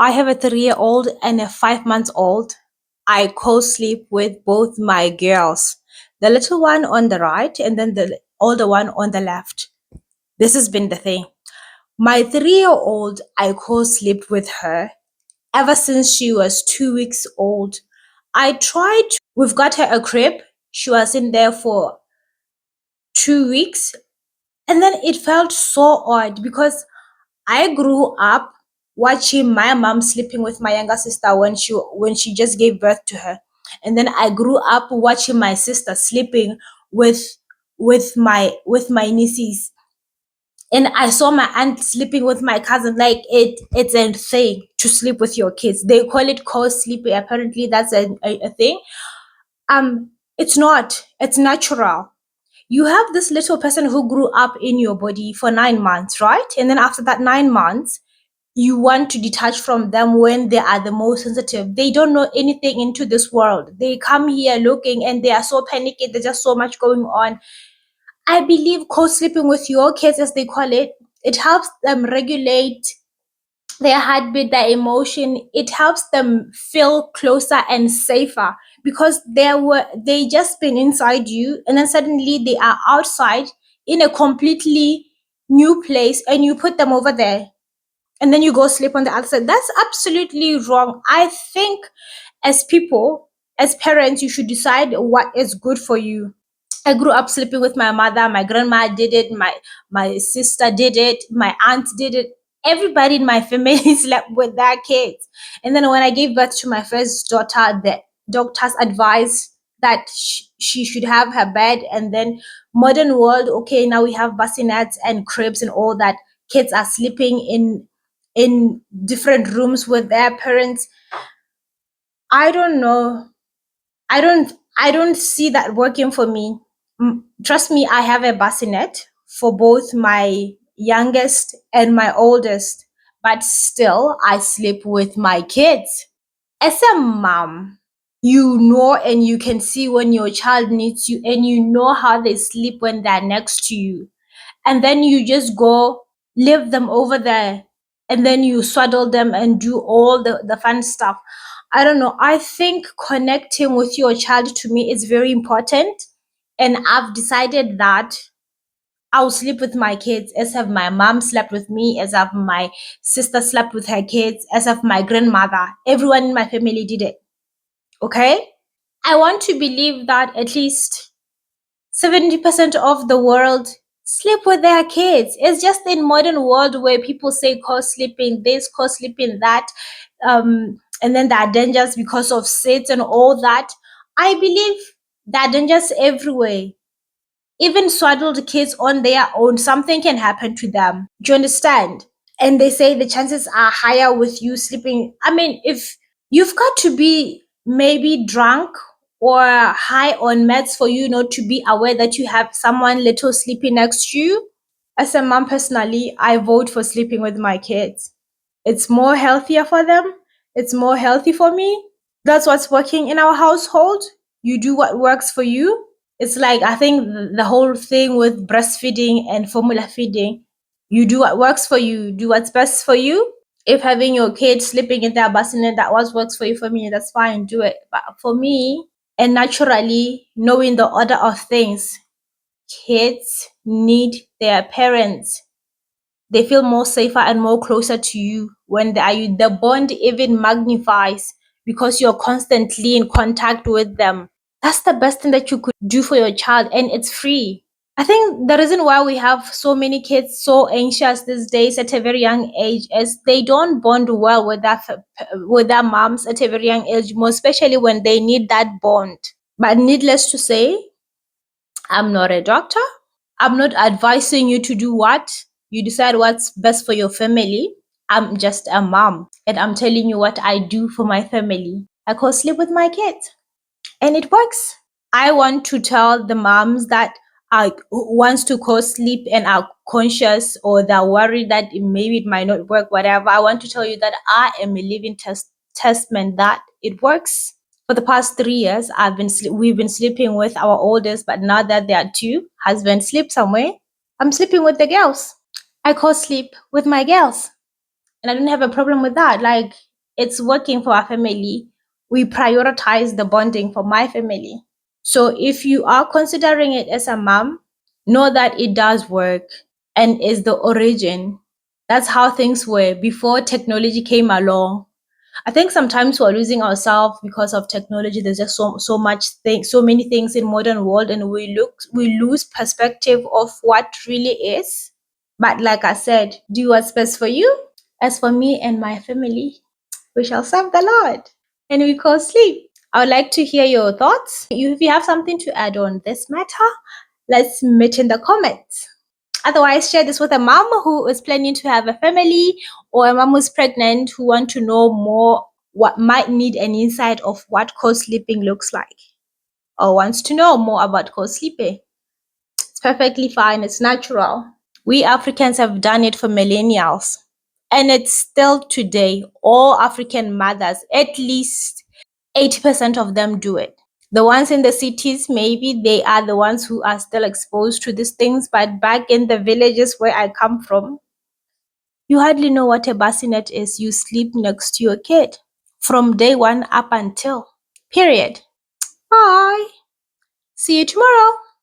I have a 3-year-old and a 5 months old. I co-sleep with both my girls, the little one on the right and then the older one on the left. This has been the thing. My 3-year-old, I co-sleep with her ever since she was 2 weeks old. We've got her a crib. She was in there for 2 weeks. And then it felt so odd because I grew up watching my mom sleeping with my younger sister when she just gave birth to her. And then I grew up watching my sister sleeping with with my nieces. And I saw my aunt sleeping with my cousin. Like it's a thing to sleep with your kids. They call it co-sleeping. Apparently that's a thing. It's not. It's natural. You have this little person who grew up in your body for 9 months, right? And then after that 9 months, you want to detach from them when they are the most sensitive. They don't know anything into this world. They come here looking and they are so panicky. There's just so much going on. I believe co-sleeping with your kids, as they call it, it helps them regulate their heartbeat, their emotion. It helps them feel closer and safer because they just been inside you and then suddenly they are outside in a completely new place and you put them over there and then you go sleep on the other side. That's absolutely wrong. I think as people, as parents, you should decide what is good for you. I grew up sleeping with my mother. My grandma did it. My sister did it. My aunt did it. Everybody in my family slept with their kids. And then when I gave birth to my first daughter, the doctors advised that she should have her bed. And then modern world, okay, now we have bassinets and cribs and all that. Kids are sleeping in different rooms with their parents. I don't know. I don't see that working for me. Trust me, I have a bassinet for both my youngest and my oldest, but still I sleep with my kids. As a mom, you know and you can see when your child needs you and you know how they sleep when they're next to you. And then you just go leave them over there and then you swaddle them and do all the fun stuff. I don't know. I think connecting with your child to me is very important. And I've decided that I'll sleep with my kids as have my mom slept with me, as have my sister slept with her kids, as have my grandmother. Everyone in my family did it. Okay? I want to believe that at least 70% of the world sleep with their kids. It's just in modern world where people say co-sleeping this, co-sleeping that, and then there are dangers because of SIDS and all that. I believe there are dangers everywhere. Even swaddled kids on their own, something can happen to them. Do you understand? And they say the chances are higher with you sleeping. I mean, if you've got to be maybe drunk or high on meds for you not to be aware that you have someone little sleeping next to you. As a mom, personally, I vote for sleeping with my kids. It's more healthier for them. It's more healthy for me. That's what's working in our household. You do what works for you. It's like, I think the whole thing with breastfeeding and formula feeding, you do what works for you, do what's best for you. If having your kid sleeping in their bassinet, that was works for me, that's fine, do it. But for me, and naturally, knowing the order of things, kids need their parents. They feel more safer and more closer to you when they are you. The bond even magnifies because you're constantly in contact with them. That's the best thing that you could do for your child, and it's free. I think the reason why we have so many kids so anxious these days at a very young age is they don't bond well with their moms at a very young age, more especially when they need that bond. But needless to say, I'm not a doctor. I'm not advising you to do what. You decide what's best for your family. I'm just a mom, and I'm telling you what I do for my family. I co-sleep with my kids, and it works. I want to tell the moms that are wants to co-sleep and are conscious or they're worried that maybe it might not work, whatever. I want to tell you that I am a living testament that it works. For the past 3 years, we've been sleeping with our oldest, but now that they are two, husband sleep somewhere. I'm sleeping with the girls. I co-sleep with my girls. And I don't have a problem with that. Like, it's working for our family. We prioritize the bonding for my family. So if you are considering it as a mom, know that it does work and is the origin. That's how things were before technology came along. I think sometimes we're losing ourselves because of technology. There's just so many things in modern world, and we lose perspective of what really is. But like I said, do what's best for you. As for me and my family, we shall serve the Lord and we call sleep. I would like to hear your thoughts. If you have something to add on this matter, let's meet in the comments. Otherwise, share this with a mom who is planning to have a family, or a mom who's pregnant who want to know more, what might need an insight of what co-sleeping looks like, or wants to know more about co-sleeping. It's perfectly fine. It's natural. We Africans have done it for millennials. And it's still today. All African mothers, at least 80% of them do it. The ones in the cities, maybe they are the ones who are still exposed to these things. But back in the villages where I come from, you hardly know what a bassinet is. You sleep next to your kid from day one up until. Period. Bye. See you tomorrow.